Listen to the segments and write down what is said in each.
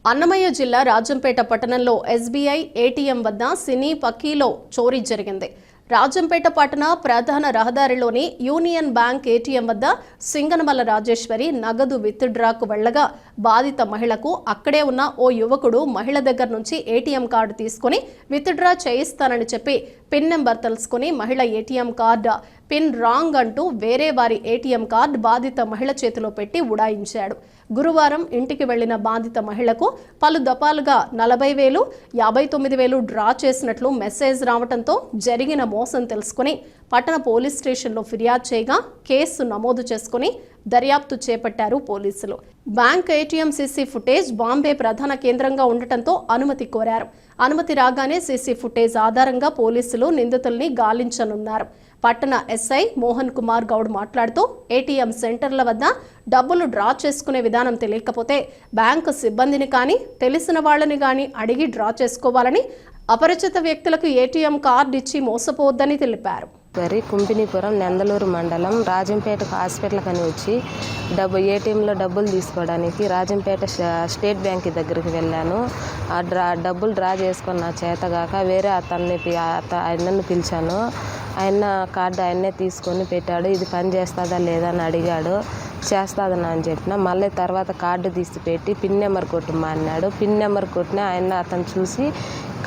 అన్నమయ్య జిల్లా రాజంపేట పట్టణంలో SBI ATM వద్ద సినీ పక్కీలో చోరీ జరిగింది. రాజంపేట పట్టణ ప్రధాన రహదారిలోని యూనియన్ బ్యాంక్ ఏటీఎం వద్ద సింగనమల రాజేశ్వరి నగదు విత్డ్రాకు వెళ్లగా బాధిత మహిళకు అక్కడే ఉన్న ఓ యువకుడు మహిళ దగ్గర నుంచి ఏటీఎం కార్డు తీసుకుని విత్డ్రా చేయిస్తానని చెప్పి పిన్ నెంబర్ తెలుసుకుని మహిళ ఏటీఎం కార్డు పిన్ రాంగ్ అంటూ వేరే వారి ఏటీఎం కార్డు బాధిత మహిళ చేతిలో పెట్టి ఉడాయించాడు. గురువారం ఇంటికి వెళ్లిన బాధిత మహిళకు పలు దఫాలుగా 40,000, 59,000 డ్రా చేసినట్లు మెసేజ్ రావడంతో జరిగిన మోసం తెలుసుకుని పట్టణ పోలీస్ స్టేషన్లో ఫిర్యాదు చేయగా కేసు నమోదు చేసుకుని దర్యాప్తు చేపట్టారు పోలీసులు. Bank ATM CC footage Bombay ప్రధాన కేంద్రంగా ఉండటంతో అనుమతి కోరారు. అనుమతి రాగానే సీసీ ఫుటేజ్ ఆధారంగా పోలీసులు నిందితుల్ని గాలించనున్నారు. పట్టణ ఎస్ఐ మోహన్ కుమార్ గౌడ్ మాట్లాడుతూ ఏటీఎం సెంటర్ల వద్ద డబ్బులు డ్రా చేసుకునే విధానం తెలియకపోతే బ్యాంకు సిబ్బందిని కానీ తెలిసిన వాళ్ళని కానీ అడిగి డ్రా చేసుకోవాలని, అపరిచిత వ్యక్తులకు ఏటీఎం కార్డు ఇచ్చి మోసపోవద్దని తెలిపారు. కుంపినీపురం నందలూరు మండలం రాజంపేట హాస్పిటల్కి అని వచ్చి ఏటీఎంలో డబ్బులు తీసుకోవడానికి రాజంపేట స్టేట్ బ్యాంక్ దగ్గరికి వెళ్ళాను. డబ్బులు డ్రా చేసుకొని నా చేతగాక వేరే ఆయనను పిలిచాను. ఆయన కార్డు ఆయన్నే తీసుకొని పెట్టాడు. ఇది పని చేస్తుందా లేదా అని అడిగాడు. చేస్తుందని అని చెప్పిన. మళ్ళీ తర్వాత కార్డు తీసి పెట్టి పిన్ నెంబర్ కొట్టమా అన్నాడు. పిన్ నెంబర్ కొట్టిన అతను చూసి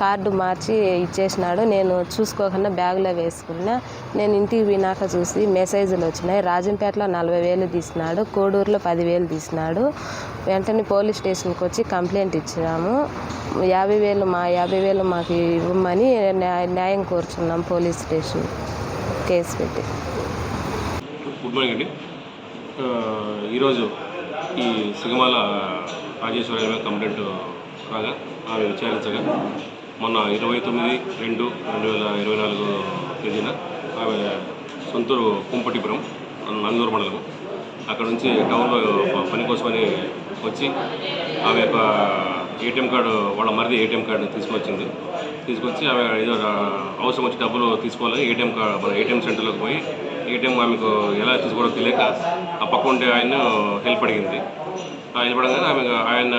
కార్డు మార్చి ఇచ్చేసినాడు. నేను చూసుకోకుండా బ్యాగ్లో వేసుకున్నా. నేను ఇంటికి వినాక చూసి మెసేజ్లు వచ్చినాయి. రాజంపేటలో 40,000 తీసినాడు, కోడూరులో 10,000 తీసినాడు. వెంటనే పోలీస్ స్టేషన్కి వచ్చి కంప్లైంట్ ఇచ్చినాము. 50,000 మాకు ఇవ్వమని న్యాయం కోరుచున్నాం. పోలీస్ స్టేషన్ కేసు పెట్టి. గుడ్ మార్నింగ్ అండి. ఈరోజు ఈ సింగమాల రాజేశ్వరి కంప్లైంట్ రాగా ఆమె విచారించగా మొన్న 29/2/2024 తేదీన ఆమె సొంతూరు కుంపటిపురం నందూరు మండలం అక్కడ నుంచి టౌన్లో పని కోసమని వచ్చి ఆమె యొక్క ఏటీఎం కార్డు వాళ్ళ మరిది ఏటీఎం కార్డు తీసుకొచ్చి ఆమె ఏదో అవసరం వచ్చి డబ్బులు తీసుకోవాలని మన ఏటీఎం సెంటర్లోకి పోయి ఏటీఎం ఆమెకు ఎలా తీసుకోవడం తెలియక ఆ పక్క ఉండే ఆయన హెల్ప్ అడిగింది. హెల్ప్ అడగానే ఆయన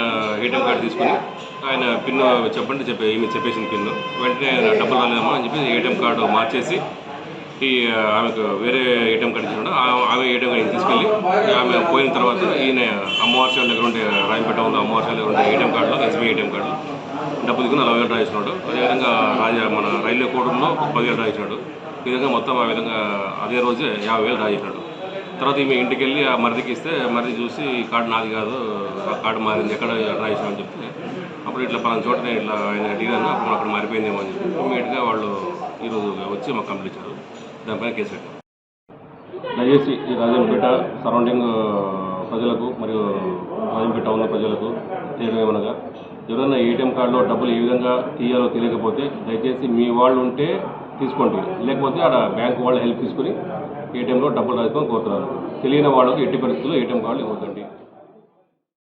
ఏటీఎం కార్డు తీసుకుని ఆయన పిన్ ఈమె చెప్పేసింది పిన్ను. వెంటనే డబ్బులు రాలేదమ్మా అని చెప్పి ఏటీఎం కార్డు మార్చేసి ఆమెకు వేరే ఏటీఎం కార్డు ఇచ్చినాడు. ఆమె ఏటీఎం కార్డు తీసుకెళ్ళి ఆమె పోయిన తర్వాత ఈయన అమ్మవారి శాల దగ్గర ఉండే రాజంపేట ఉన్న అమ్మవారి శాల దగ్గర ఉండే ఏటీఎం కార్డులో ఎస్బీఐ ఏటీఎం కార్డు డబ్బులు తీసుకుని 40,000 డ్రా చేసినాడు. అదేవిధంగా మన రైల్వే కోర్టులో 10,000 డ్రా చేసినాడు. ఈ విధంగా మొత్తం ఆ విధంగా అదే రోజే 50,000 డ్రా చేసినాడు. తర్వాత ఈమె ఇంటికి వెళ్ళి ఆ మరిదికి ఇస్తే మరిది చూసి కార్డు నాది కాదు, ఆ కార్డు మారింది, ఎక్కడ డ్రా చేసినామని చెప్తే అప్పుడు ఇట్లా పలానా చోట నేను ఇట్లా ఆయన అడిగాను, అప్పుడు అక్కడ మారిపోయిందేమో అని చెప్పి ఇమీడియట్గా వాళ్ళు ఈరోజు వచ్చి మాకు కంప్లీట్ ఇచ్చారు. దానిపైన కేసు పెట్టారు. దయచేసి ఈ రాజంపేట సరౌండింగ్ ప్రజలకు మరియు రాజంపేట ఉన్న ప్రజలకు తెలియమనగా ఎవరైనా ఏటీఎం కార్డులో డబ్బులు ఏ విధంగా తీయాలో తెలియకపోతే దయచేసి మీ వాళ్ళు ఉంటే తీసుకోండి, లేకపోతే ఆడ బ్యాంకు వాళ్ళ హెల్ప్ తీసుకుని ఏటీఎంలో డబ్బులు రాసుకొని కోరుతున్నారు. తెలియని వాళ్ళకు ఎట్టి పరిస్థితుల్లో ఏటీఎం కార్డులు ఇవ్వకండి.